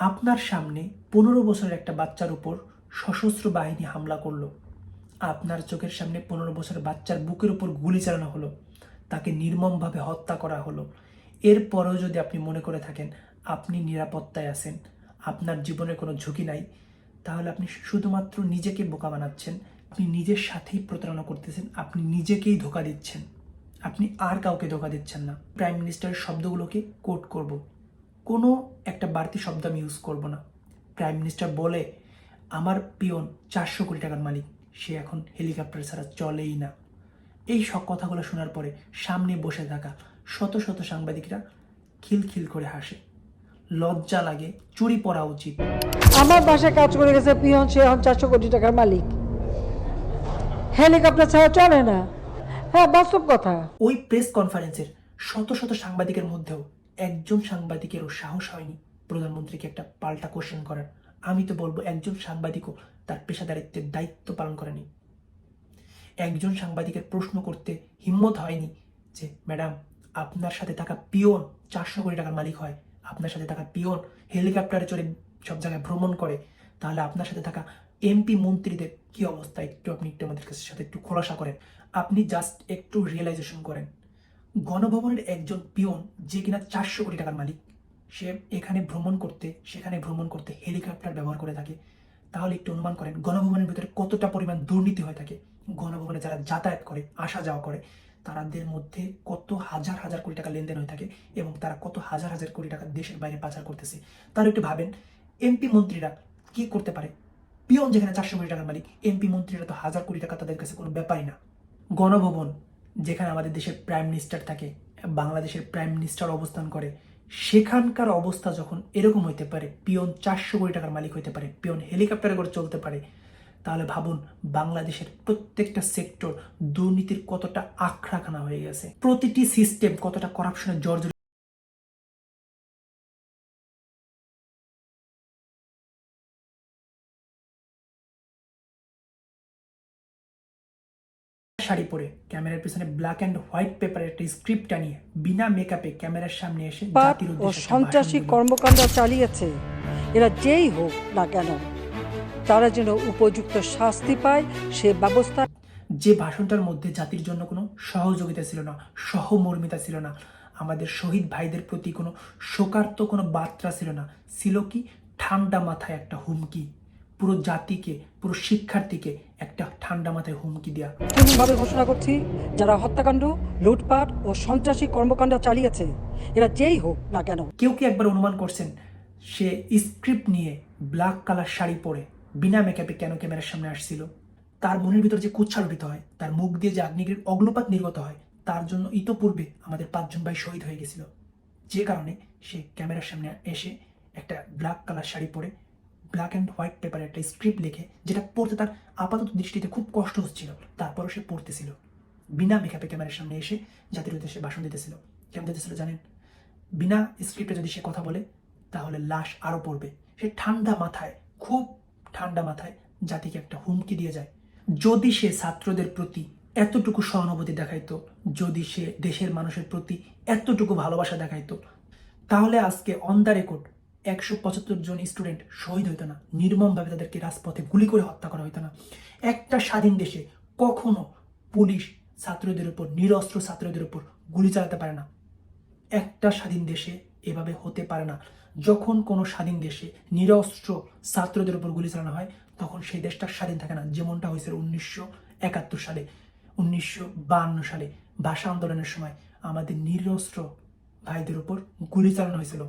আপনার সামনে 15 বছরের একটা বাচ্চার উপর সশস্ত্র বাহিনী হামলা করলো। আপনার চোখের সামনে 15 বছরের বাচ্চার বুকের উপর গুলি চালানো হলো, তাকে নির্মমভাবে হত্যা করা হলো। এরপরেও যদি আপনি মনে করে থাকেন আপনি নিরাপত্তায় আছেন, আপনার জীবনে কোনো ঝুঁকি নাই, তাহলে আপনি শুধুমাত্র নিজেকে বোকা বানাচ্ছেন। আপনি নিজের সাথেই প্রতারণা করতেছেন, আপনি নিজেকেই ধোঁকা দিচ্ছেন, আপনি আর কাউকে ধোঁকা দিচ্ছেন না। প্রাইম মিনিস্টারের শব্দগুলোকে কোট করব, কোনো একটা বাড়তি শব্দ আমি ইউজ করব না। প্রাইম মিনিস্টার বলে, আমার পিয়ন 400 কোটি টাকার মালিক, সে এখন হেলিকপ্টার ছাড়া চলেই না। এই সব কথাগুলো শোনার পরে সামনে বসে থাকা শত শত সাংবাদিকরা খিলখিল করে হাসে। লজ্জা লাগে, চুরি পড়া উচিত। আমার বাসায় কাজ করে গেছে পিয়ন, সে এখন 400 কোটি টাকার মালিক। হেলিকপ্টার ছাড়া চলে না। হ্যাঁ, বাস্তব কথা। ওই প্রেস কনফারেন্সের শত শত সাংবাদিকের মধ্যেও একজন সাংবাদিকেরও সাহস হয়নি প্রধানমন্ত্রীকে একটা পাল্টা কোশ্চেন করার। আমি তো বলবো একজন সাংবাদিকও তার পেশাদারিত্বের দায়িত্ব পালন করেনি। একজন সাংবাদিকের প্রশ্ন করতে হিম্মত হয়নি যে ম্যাডাম, আপনার সাথে থাকা পিয়ন 400 কোটি টাকার মালিক হয়, আপনার সাথে থাকা পিয়ন হেলিকপ্টারে চড়ে সব জায়গায় ভ্রমণ করে, তাহলে আপনার সাথে থাকা এমপি মন্ত্রীদের কি অবস্থা আপনি একটু আমাদের কাছে সাথে একটু খোলাসা করেন। আপনি জাস্ট একটু রিয়েলাইজেশন করেন, গণভবনের একজন পিয়ন যে কিনা 400 কোটি টাকার মালিক, সে এখানে ভ্রমণ করতে সেখানে ভ্রমণ করতে হেলিকপ্টার ব্যবহার করে থাকে। তাহলে একটু অনুমান করেন গণভবনের ভিতরে কতটা পরিমাণ দুর্নীতি হয়ে থাকে। গণভবনে যারা যাতায়াত করে আসা যাওয়া করে তাদের মধ্যে কত হাজার হাজার কোটি টাকা লেনদেন হয়ে থাকে এবং তারা কত হাজার হাজার কোটি টাকা দেশের বাইরে পাচার করতেছে। তারা একটু ভাবেন, এমপি মন্ত্রীরা কি করতে পারে। পিয়ন যেখানে 400 কোটি টাকার মালিক, এমপি মন্ত্রীরা তো হাজার কোটি টাকা তাদের কাছে কোনো ব্যাপারই না। গণভবন যেখানে আমাদের দেশের প্রাইম মিনিস্টার থাকে, বাংলাদেশের প্রাইম মিনিস্টার অবস্থান করে, সেখানকার অবস্থা যখন এরকম হইতে পারে, পিয়ন 400 কোটি টাকার মালিক হইতে পারে, পিয়ন হেলিকপ্টারে করে চলতে পারে, তাহলে ভাবুন বাংলাদেশের প্রত্যেকটা সেক্টর দুর্নীতির কতটা আখড়াখানা হয়ে গেছে, প্রতিটি সিস্টেম কতটা করাপশনের জর্জরিত। শাড়ি পরে ক্যামেরার পিছনে ব্ল্যাক অ্যান্ড হোয়াইট পেপারে একটা স্ক্রিপ্ট টানিয়ে বিনা মেকআপে ক্যামেরার সামনে এসে পাপ জাতির ও উদ্দেশ্যে একটা ভাষণ সন্ত্রাসী দিল। কর্মকাণ্ড চালিয়েছে। এরা যেই হোক না কেন, তারা যেন উপযুক্ত শাস্তি পায় সে ব্যবস্থা। যে ভাষণটার মধ্যে জাতির জন্য কোনো সহযোগিতা ছিল না, সহমর্মিতা ছিল না, আমাদের শহীদ ভাইদের প্রতি কোনো শোকার্ত কোনো বার্তা ছিল না, ছিল কি ঠান্ডা মাথায় একটা হুমকি, পুরো জাতিকে, পুরো শিক্ষার্থীকে একটা ঠান্ডা মাথায় হুমকি দেয়া। ভাবে ঘোষণা করছি, যারা হত্যাকাণ্ড, লুটপাট ও সন্ত্রাসী কর্মকাণ্ড চালিয়েছে, এরা যেই হোক না কেন। কেউ কি একবার অনুমান করছেন সে স্ক্রিপ্ট নিয়ে ব্ল্যাক কালার শাড়ি পরে বিনা মেকআপে কেন ক্যামেরার সামনে আসছিল? তার মনের ভিতর যে কুচ্ছারোপিত হয়, তার মুখ দিয়ে যে আগ্নেয়গিরির অগ্নুপাত নির্গত হয়, তার জন্য ইতোপূর্বে আমাদের 5জন ভাই শহীদ হয়ে গেছিল। যে কারণে সে ক্যামেরার সামনে এসে একটা ব্ল্যাক কালার শাড়ি পরে ব্ল্যাক অ্যান্ড হোয়াইট পেপারে একটা স্ক্রিপ্ট লিখে, যেটা পড়তে তার আপাতত দৃষ্টিতে খুব কষ্ট হচ্ছিল, তারপরও সে পড়তেছিল। বিনা মেকআপে ক্যামেরার সামনে এসে জাতির উদ্দেশ্যে ভাষণ দিতেছিল। কেমন দিতেছিল জানেন? বিনা স্ক্রিপ্টে যদি সে কথা বলে তাহলে লাশ আরো পড়বে। সে ঠান্ডা মাথায়, খুব ঠান্ডা মাথায় জাতিকে একটা হুমকি দিয়ে যায়। যদি সে ছাত্রদের প্রতি এতটুকু সহানুভূতি দেখাইতো, যদি সে দেশের মানুষের প্রতি এতটুকু ভালোবাসা দেখাইতো, তাহলে আজকে অন দ্য রেকর্ড 175 জন স্টুডেন্ট শহীদ হইতো না, নির্মমভাবে তাদেরকে রাজপথে গুলি করে হত্যা করা হইতো না। একটা স্বাধীন দেশে কখনো পুলিশ ছাত্রদের উপর, নিরস্ত্র ছাত্রদের উপর গুলি চালাতে পারে না। একটা স্বাধীন দেশে এভাবে হতে পারে না। যখন কোনো স্বাধীন দেশে নিরস্ত্র ছাত্রদের উপর গুলি চালানো হয়, তখন সেই দেশটা স্বাধীন থাকে না। যেমনটা হয়েছিল 1971 সালে, 1952 সালে ভাষা আন্দোলনের সময় আমাদের নিরস্ত্র ভাইদের উপর গুলি চালানো হয়েছিল।